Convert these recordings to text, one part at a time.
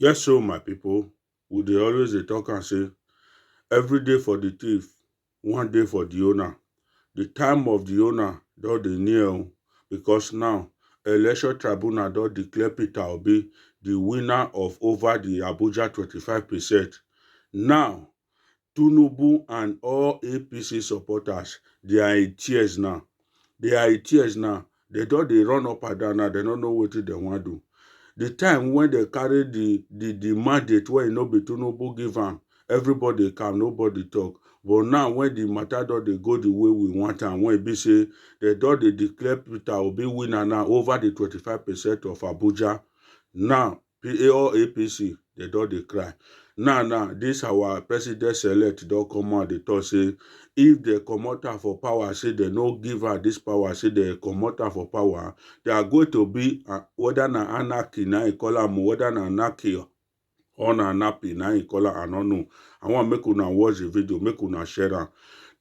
Yes, so my people, we dey always dey talk and say, every day for the thief, one day for the owner. The time of the owner don dey near because now election tribunal don declare Peter Obi the winner of over the Abuja 25%. Now, Tinubu and all APC supporters, they are in tears now. They are in tears now. They don dey run up and down now. They no know wetin dem wan do. The time when they carry the mandate wey no be Tinubu give am, everybody calm, nobody talk. But now when the matter don dey go the way we want am, when e be say they don dey declare Peter Obi winner now over the 25% of Abuja, now all APC they don dey cry. Now this our president-elect don come out dey talk say if they comot am for power, say they no give her this power, say they comot am for power, they are going to be whether na anarchy na e call am, whether na anarchy or na nappy na e call am, I no know. I want make una watch the video, make una share am.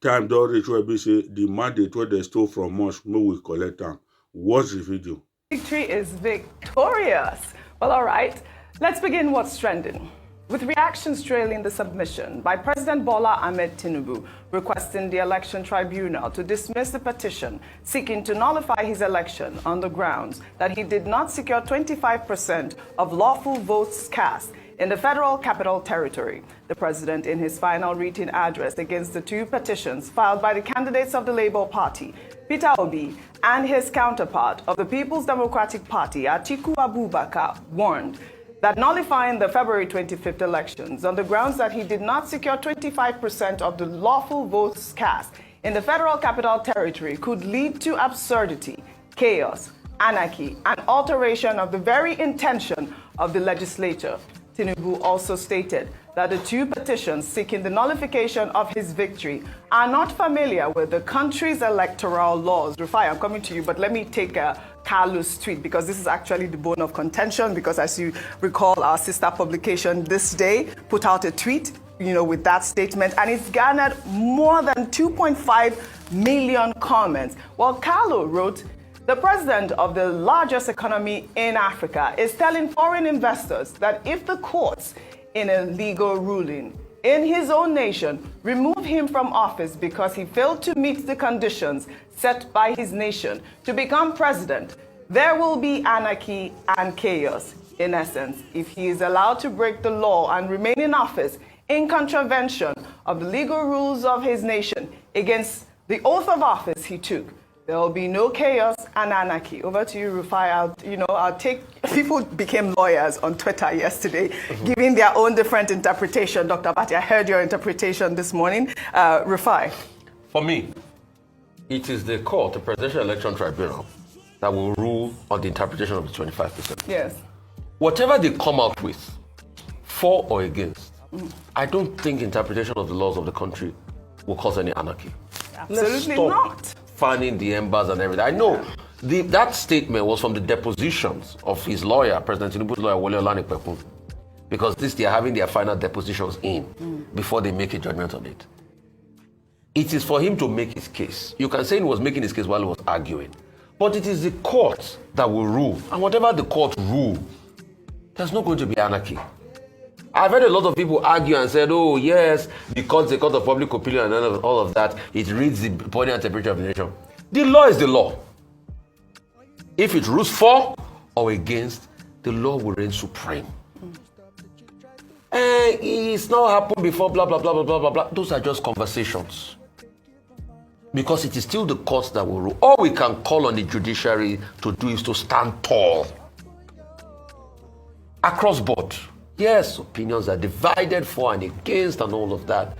Time don reach wey be say the mandate wey they stole from us, make we collect am. Watch the video. Victory is victorious. Well, all right. Let's begin what's trending. With reactions trailing the submission by President Bola Ahmed Tinubu requesting the Election Tribunal to dismiss the petition seeking to nullify his election on the grounds that he did not secure 25% of lawful votes cast in the Federal Capital Territory. The president, in his final written address against the two petitions filed by the candidates of the Labour Party, Peter Obi, and his counterpart of the People's Democratic Party, Atiku Abubakar, warned that nullifying the February 25th elections on the grounds that he did not secure 25% of the lawful votes cast in the Federal Capital Territory could lead to absurdity, chaos, anarchy, and alteration of the very intention of the legislature. Tinubu also stated that the two petitions seeking the nullification of his victory are not familiar with the country's electoral laws. Rufai, I'm coming to you, but let me take Carlos' tweet because this is actually the bone of contention, because as you recall, our sister publication This Day put out a tweet, with that statement, and it's garnered more than 2.5 million comments. Well, Carlo wrote, the president of the largest economy in Africa is telling foreign investors that if the courts, in a legal ruling in his own nation, remove him from office because he failed to meet the conditions set by his nation to become president, there will be anarchy and chaos. In essence, if he is allowed to break the law and remain in office in contravention of the legal rules of his nation against the oath of office he took, there will be no chaos and anarchy. Over to you, Rufai. I'll take. People became lawyers on Twitter yesterday, giving their own different interpretation. Dr. Bati, I heard your interpretation this morning. Rufai. For me, it is the court, the Presidential Election Tribunal, that will rule on the interpretation of the 25%. Yes. Whatever they come out with, for or against, I don't think interpretation of the laws of the country will cause any anarchy. Absolutely not. Fanning the embers and everything. I know that statement was from the depositions of his lawyer, President Tinubu's lawyer, Wole Olanipekun, because they are having their final depositions in before they make a judgment on it. It is for him to make his case. You can say he was making his case while he was arguing, but it is the court that will rule, and whatever the court rule, there's not going to be anarchy. I've heard a lot of people argue and said, oh yes, because the court of public opinion and all of that, it reads the body and temperature of the nation. The law is the law. If it rules for or against, the law will reign supreme. And it's not happened before, blah, blah, blah, blah, blah, blah, blah. Those are just conversations. Because it is still the courts that will rule. All we can call on the judiciary to do is to stand tall. Across board. Yes, opinions are divided for and against and all of that.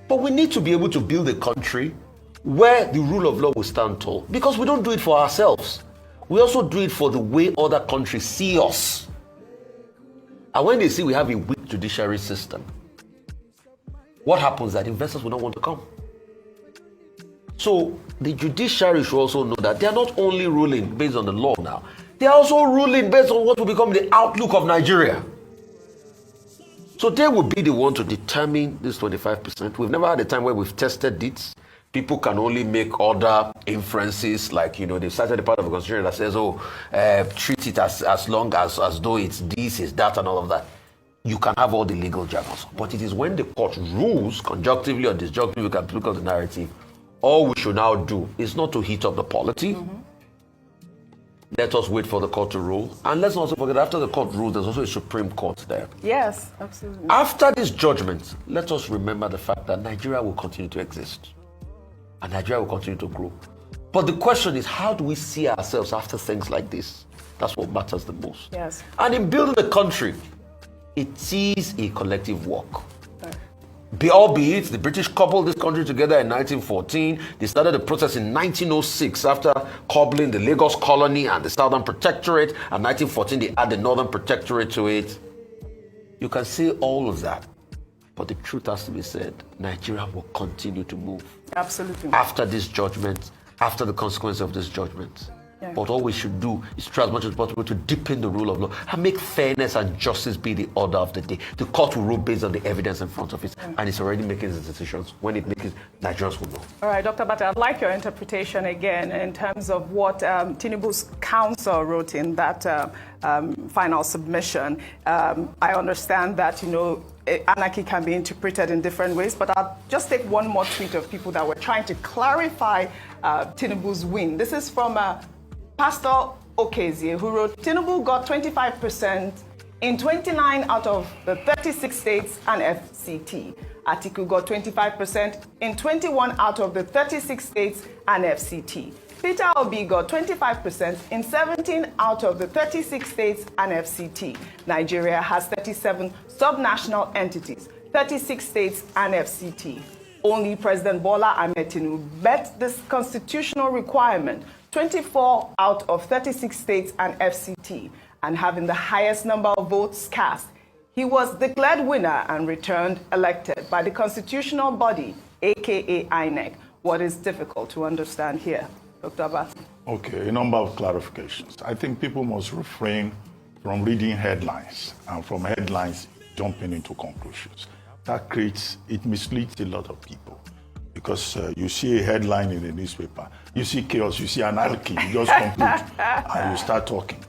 But we need to be able to build a country where the rule of law will stand tall. Because we don't do it for ourselves. We also do it for the way other countries see us. And when they see we have a weak judiciary system, what happens is that investors will not want to come. So the judiciary should also know that they are not only ruling based on the law now, they are also ruling based on what will become the outlook of Nigeria. So they will be the one to determine this 25%. We've never had a time where we've tested it. People can only make other inferences, like, they've started a part of the constitution that says, treat it as long as though it's this, is that, and all of that. you can have all the legal jargons. But it is when the court rules, conjunctively or disjunctively, you can look at the narrative. All we should now do is not to heat up the polity. Let us wait for the court to rule. And let's also forget, after the court rules, there's also a Supreme Court there. Yes, absolutely. After this judgment, let us remember the fact that Nigeria will continue to exist. And Nigeria will continue to grow. But the question is, how do we see ourselves after things like this? That's what matters the most. Yes. And in building the country, it is a collective work. Albeit the British coupled this country together in 1914. They started the process in 1906 after coupling the Lagos colony and the Southern Protectorate. And 1914 they add the Northern Protectorate to it. You can say all of that, but the truth has to be said. Nigeria will continue to move. Absolutely. After this judgment, after the consequence of this judgment. Yeah. But all we should do is try as much as possible to deepen the rule of law and make fairness and justice be the order of the day. The court will rule based on the evidence in front of it, and it's already making its decisions. When it makes it, Nigerians will know. All right, Dr. Bata, I'd like your interpretation again in terms of what Tinubu's counsel wrote in that final submission. I understand that, anarchy can be interpreted in different ways, but I'll just take one more tweet of people that were trying to clarify Tinubu's win. This is from Pastor Okezie, who wrote, Tinubu got 25% in 29 out of the 36 states and FCT. Atiku got 25% in 21 out of the 36 states and FCT. Peter Obi got 25% in 17 out of the 36 states and FCT. Nigeria has 37 subnational entities, 36 states and FCT. Only President Bola Ahmed Tinubu met this constitutional requirement, 24 out of 36 states and FCT, and having the highest number of votes cast. He was declared winner and returned elected by the constitutional body, aka INEC. What is difficult to understand here? Dr. Abbas. Okay, a number of clarifications. I think people must refrain from reading headlines and from headlines jumping into conclusions. It misleads a lot of people because you see a headline in the newspaper, you see chaos, you see anarchy, you just conclude and you start talking.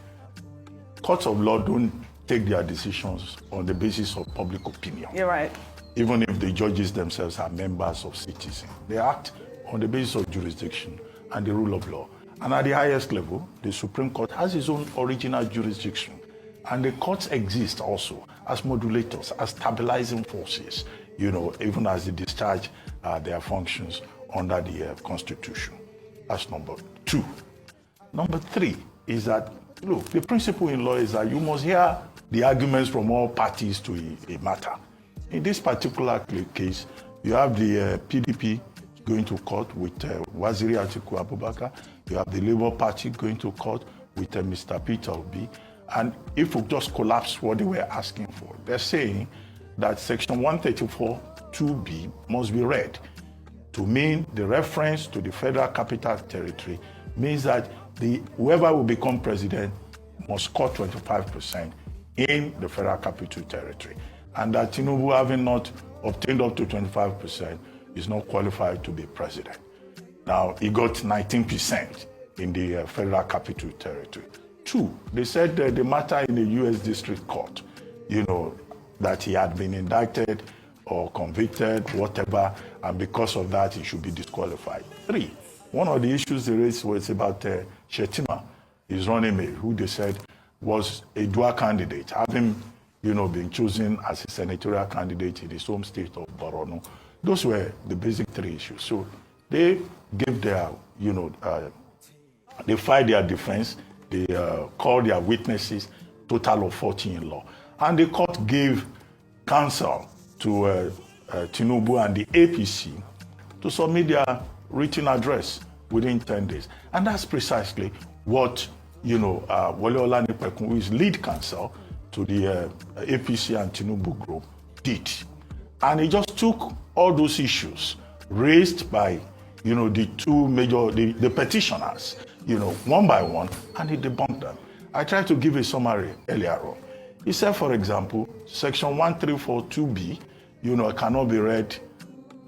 Courts of law don't take their decisions on the basis of public opinion. You're right. Even if the judges themselves are members of citizens, they act on the basis of jurisdiction and the rule of law. And at the highest level, the Supreme Court has its own original jurisdiction. And the courts exist also as modulators, as stabilizing forces, even as they discharge their functions under the Constitution. That's number two. Number three is that, look, the principle in law is that you must hear the arguments from all parties to a matter. In this particular case, you have the PDP going to court with Waziri Atiku Abubakar. You have the Labour Party going to court with Mr. Peter Obi. And if we just collapse what they were asking for, they're saying that Section 134 2B must be read to mean the reference to the Federal Capital Territory means that whoever will become president must score 25% in the Federal Capital Territory. And that Tinubu, having not obtained up to 25%, is not qualified to be president. Now, he got 19% in the Federal Capital Territory. Two, they said the matter in the U.S. District Court, that he had been indicted or convicted, whatever, and because of that, he should be disqualified. Three, one of the issues they raised was about Shetima, his running mate, who they said was a dual candidate, having, been chosen as a senatorial candidate in his home state of Borno. Those were the basic three issues. So they gave their, they filed their defense, they called their witnesses, total of 14 in law. And the court gave counsel to Tinubu and the APC to submit their written address within 10 days. And that's precisely what, Wole Olanipekun, who is lead counsel to the APC and Tinubu group, did. And he just took all those issues raised by, the two major, the petitioners, one by one, and he debunked them. I tried to give a summary earlier on. He said, for example, Section 1342B, cannot be read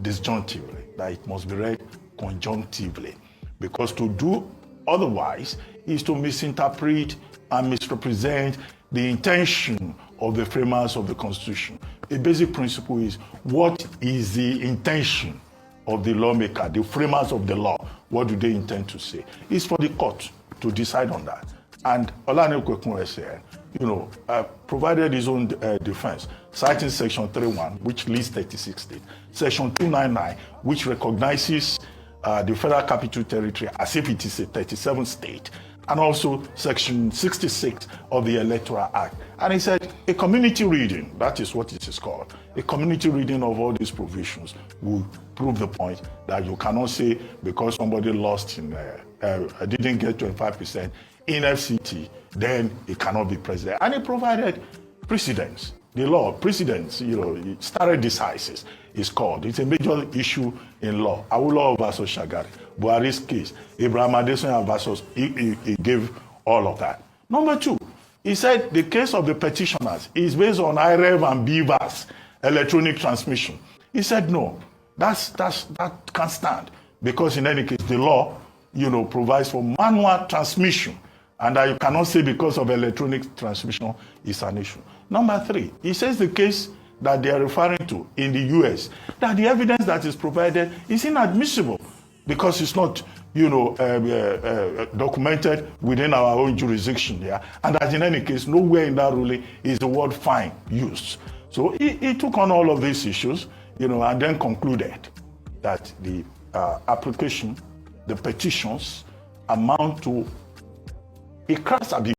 disjunctively, that it must be read conjunctively. Because to do otherwise is to misinterpret and misrepresent the intention of the framers of the Constitution. A basic principle is, what is the intention of the lawmaker, the framers of the law? What do they intend to say? It's for the court to decide on that. And Olaniyi Kwekun said, provided his own defense, citing Section 3.1, which lists 36 states, Section 299, which recognizes the Federal Capital Territory as if it is a 37th state, and also Section 66 of the Electoral Act. And he said a community reading, that is what it is called, a community reading of all these provisions will prove the point that you cannot say because somebody lost in, didn't get 25% in FCT, then he cannot be president. And he provided precedents. The law, precedents, stare decisis is called. It's a major issue in law. Awolowo versus Shagari, Buhari's case, Ibrahim Adesanya versus, he gave all of that. Number two, he said the case of the petitioners is based on IREV and BVAS, electronic transmission. He said no, that can't stand, because in any case, the law, provides for manual transmission, and that you cannot say because of electronic transmission is an issue. Number three, he says the case that they are referring to in the US, that the evidence that is provided is inadmissible because it's not, documented within our own jurisdiction here, and that in any case, nowhere in that ruling is the word fine used. So he took on all of these issues, and then concluded that the application, the petitions amount to a crass abuse